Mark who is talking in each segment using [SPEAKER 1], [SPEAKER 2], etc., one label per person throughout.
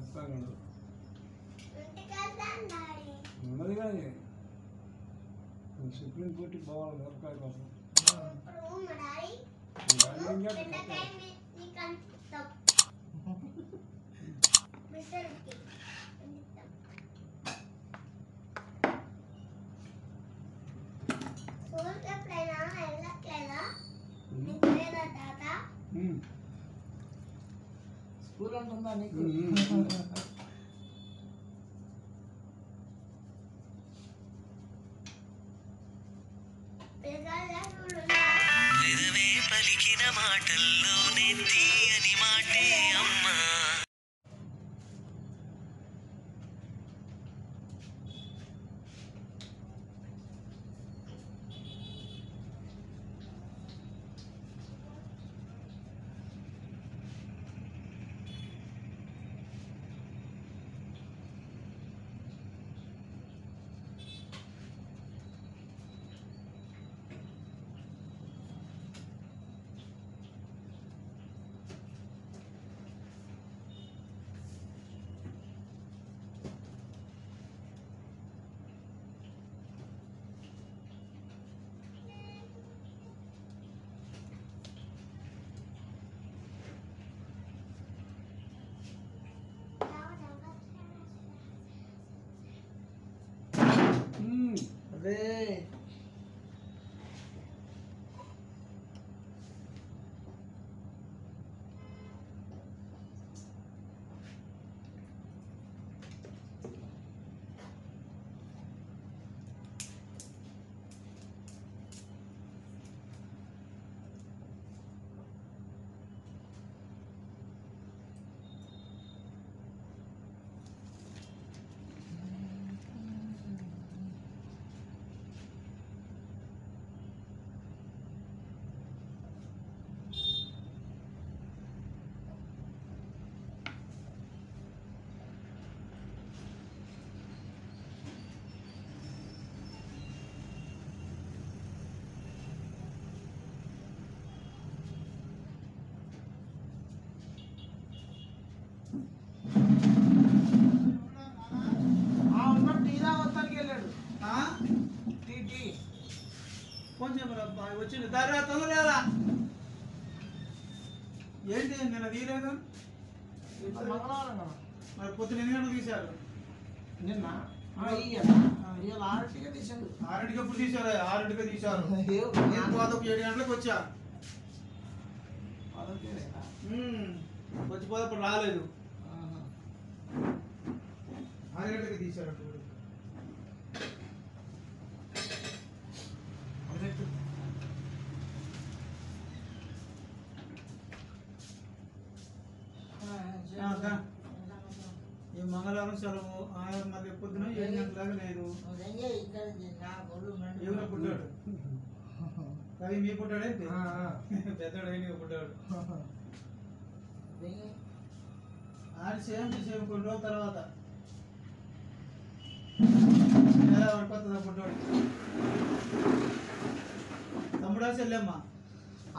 [SPEAKER 1] చేస్తాను ఉన్నది కానీ సుప్రీంకోర్టు పోవాలి మిరపకాయ కోసం
[SPEAKER 2] స్కూల్ అంటుందా నీకు?
[SPEAKER 3] పలికిన మాటల్లోనే తీయని మాటే అమ్మా.
[SPEAKER 2] అదే
[SPEAKER 4] కొంచెం వచ్చింది దారా తొందరగా ఏంటి నిన్న తీయలేదు
[SPEAKER 2] మంగళవారం కదా
[SPEAKER 4] మరి పొద్దున ఎన్ని గంటలు తీశారు
[SPEAKER 2] నిన్న ఇవాళ 6టికే తీసాడు.
[SPEAKER 4] 6ంటికి ఎప్పుడు తీశారు? 6ంటికే తీశారు. నేను పోదాపు 7 గంటలకు వచ్చా. వచ్చి పోదప్పుడు రాలేదు. 6 గంటలకి తీశారు. ఈ మంగళవారం సెలవు మళ్ళీ పొద్దున 7 గంటలకు లేదు. ఎవరో పుట్టాడు అది మీ పుట్టాడేంటి? పెద్దోడు అయిన పుట్టాడు. ఆడి సేమ్ కొన్ని రోజుల తర్వాత పడుతుందా పుట్టాడు? తమ్ముడా చెల్లెమ్మా?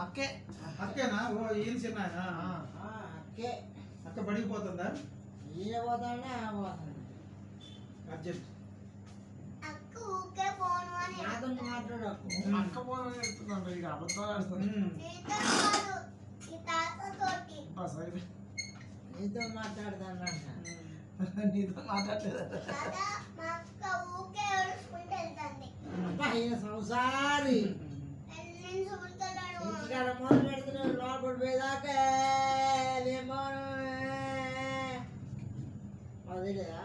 [SPEAKER 2] అక్కే.
[SPEAKER 4] అక్కేనా? ఓ ఈయన చిన్న
[SPEAKER 2] అక్కే.
[SPEAKER 4] అక్క బడికి పోతుందా?
[SPEAKER 2] ఈయన పోతాడే
[SPEAKER 4] అర్జెంట్
[SPEAKER 2] నాతో మాట్లాడు. అక్క ఫోన్ చెప్తున్నాను. ఇక అబద్ధాలు నీతో మాట్లాడతాను. నీతో మాట్లాడలేదు. సంసారి ఇంటికాడ మొదలు పెడుతున్నావు లోపల పోయేదాకా అదేలేదా?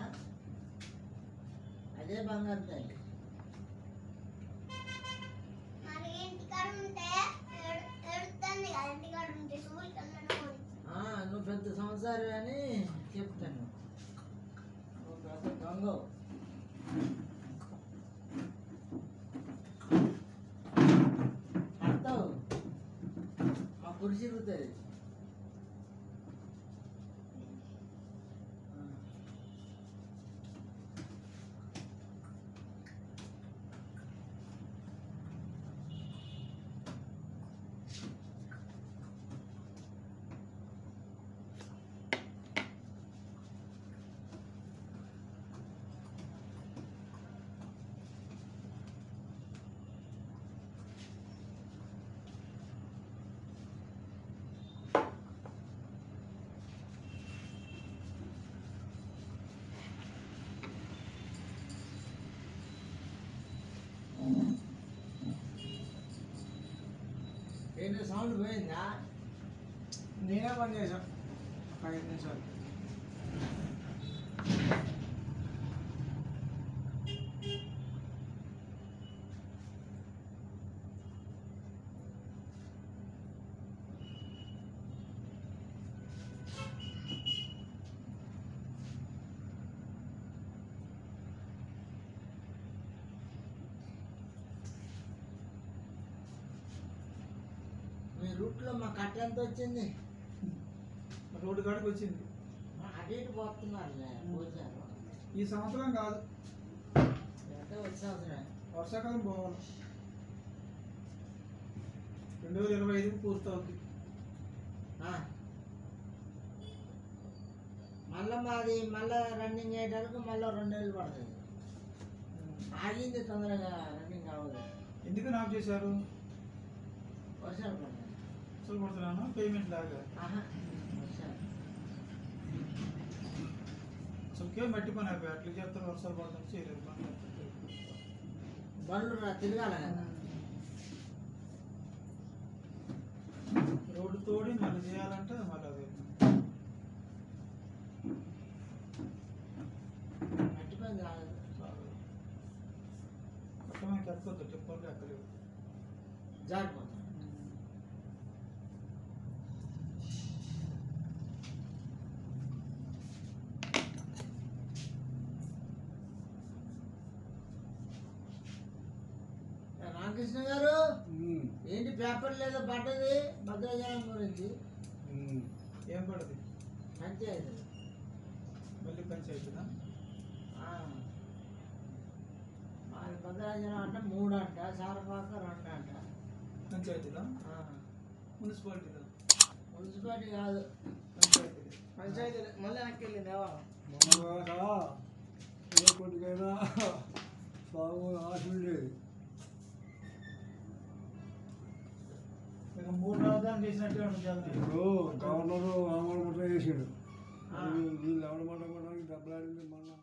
[SPEAKER 2] అదే బంగారు తల్లి. నువ్వు పెద్ద సంసారి అని చెప్తాను. నువ్వు పెద్ద దొంగ. పడతావు మా కుడి చిరుగుతుంది. ఏంటో సౌండ్ పోయిందా?
[SPEAKER 4] నేనే పని చేశాను 5 నిమిషాలు.
[SPEAKER 2] మీ రూట్లో మా కట్ట ఎంత వచ్చింది?
[SPEAKER 4] రోడ్డు కాడికి వచ్చింది.
[SPEAKER 2] అటు ఇటు పోతున్నారులే, పోసారు.
[SPEAKER 4] ఈ సంవత్సరం కాదు,
[SPEAKER 2] అంటే వచ్చే సంవత్సరం
[SPEAKER 4] వర్షాకాలం పోవాలి. 2025 పూర్తవుద్ది.
[SPEAKER 2] మళ్ళా రన్నింగ్ అయ్యేటరకు మళ్ళీ 2 నెలలు పడుతుంది. ఆగింది తొందరగా రన్నింగ్ అవ్వదు.
[SPEAKER 4] ఎందుకు నాకు చేశారు?
[SPEAKER 2] వర్షాలు పడతాయి.
[SPEAKER 4] అసలు పడుతున్నాను పేమెంట్ లాగా.
[SPEAKER 2] వర్షాలు
[SPEAKER 4] అసలుకే మట్టి పని అయిపోయి అట్లా చేస్తారు. వర్షాలు పడతాం చేయలేదు పని.
[SPEAKER 2] బండ్లు తిరగాల కదా.
[SPEAKER 4] రోడ్డు తోడి మళ్ళీ చేయాలంటే మళ్ళీ అది
[SPEAKER 2] మట్టి పని కాదు.
[SPEAKER 4] మనకి ఎక్కొద్దు, టిప్పర్లు ఎక్కలేవు.
[SPEAKER 2] జారిపోతాం. రామకృష్ణ గారు, ఏంటి పేపర్ లేదా పడ్డది భద్రాచలం గురించి?
[SPEAKER 4] ఏం పడది?
[SPEAKER 2] పంచాయతీ.
[SPEAKER 4] మళ్ళీ పంచాయతీనా?
[SPEAKER 2] మాది భద్రాచలం అంటే 3 అంట, సారపాక 2 అంట.
[SPEAKER 4] పంచాయతీలా? మున్సిపాలిటీలా?
[SPEAKER 2] మున్సిపాలిటీ కాదు,
[SPEAKER 4] పంచాయతీ.
[SPEAKER 2] పంచాయతీ. మళ్ళీ వెనక్కి వెళ్ళింది ఏవో.
[SPEAKER 1] ఏ కొద్దికైనా సాగు ఆశ ఉండేది.
[SPEAKER 4] ఇక 3 రాజధానులు చేసినట్టే ఉంటుంది.
[SPEAKER 1] ఇప్పుడు గవర్నరు ఆమోదం చేసాడు. వీళ్ళు ఎవడ మాట డబ్బులు ఆడింది మొన్న